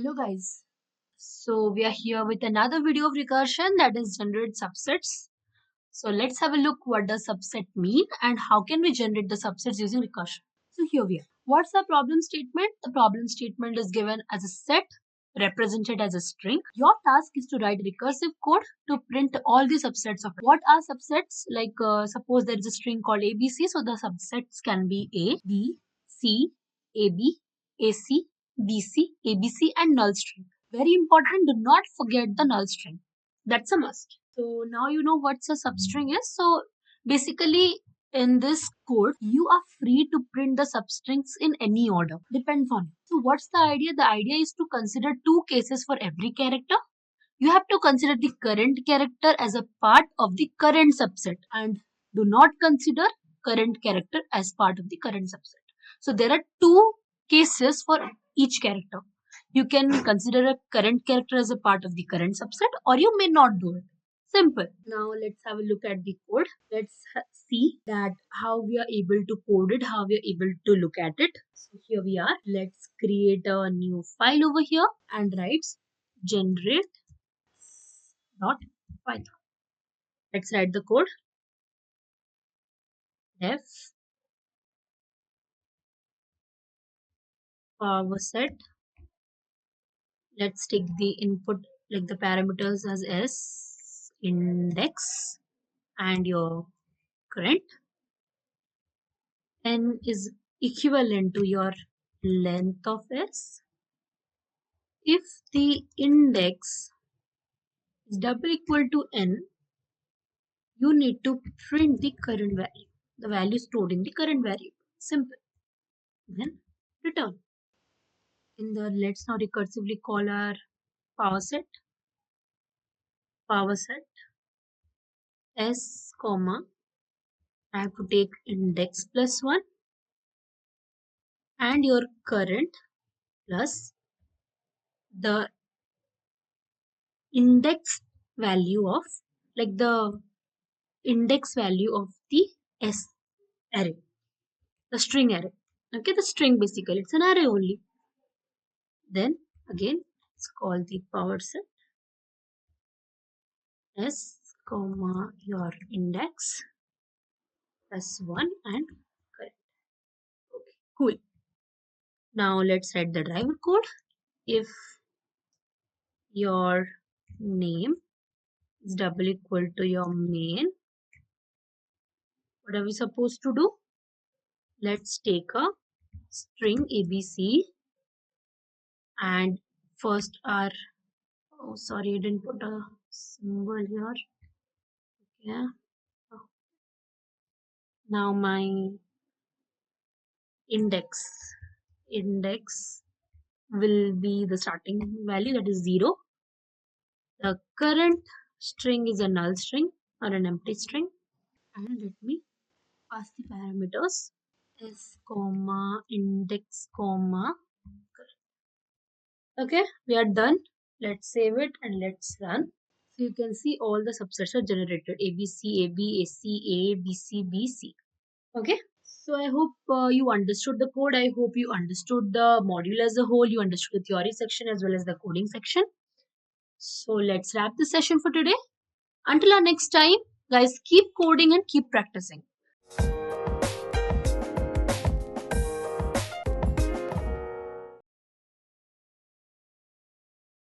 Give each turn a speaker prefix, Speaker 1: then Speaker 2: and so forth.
Speaker 1: Hello guys. So we are here with another video of recursion, that is generate subsets. So let's have a look what does subset mean and how can we generate the subsets using recursion. So here we are. What's the problem statement? The problem statement is given as a set represented as a string. Your task is to write recursive code to print all the subsets of it. What are subsets? Like suppose there is a string called ABC, so the subsets can be A, B, C, AB, AC, BC, ABC and null string. Very important, do not forget the null string. That's a must. So now you know what a substring is. So basically in this code, you are free to print the substrings in any order. Depends on you. So what's the idea? The idea is to consider two cases for every character. You have to consider the current character as a part of the current subset and do not consider current character as part of the current subset. So there are two cases for each character. You can consider a current character as a part of the current subset or you may not do it. Simple. Now let's have a look at the code. Let's see that how we are able to code it, how we are able to look at it. So here we are. Let's create a new file over here and write generate.python. Let's write the code. Def power set. Let's take the input like the parameters as s, index and your current. N is equivalent to your length of s. If the index is double equal to n, you need to print the current value, the value stored in the current variable. Simple. Then return. Let's now recursively call our power set s comma, I have to take index plus 1 and your current plus the index value of the index value of the s array, the string array. Okay, the string basically, it's an array only. Then again, let's call the power set s comma your index plus 1 and current. Okay, cool. Now let's write the driver code. If your name is double equal to your main, what are we supposed to do? Let's take a string ABC and first our, oh sorry, I didn't put a symbol here. Yeah. Oh. Now my index will be the starting value, that is 0. The current string is a null string or an empty string, and let me pass the parameters s comma index comma current. Okay, we are done. Let's save it and let's run. So you can see all the subsets are generated: ABC, AB, AC, A, BC, BC. Okay. So I hope you understood the code. I hope you understood the module as a whole. You understood the theory section as well as the coding section. So let's wrap this session for today. Until our next time, guys, keep coding and keep practicing.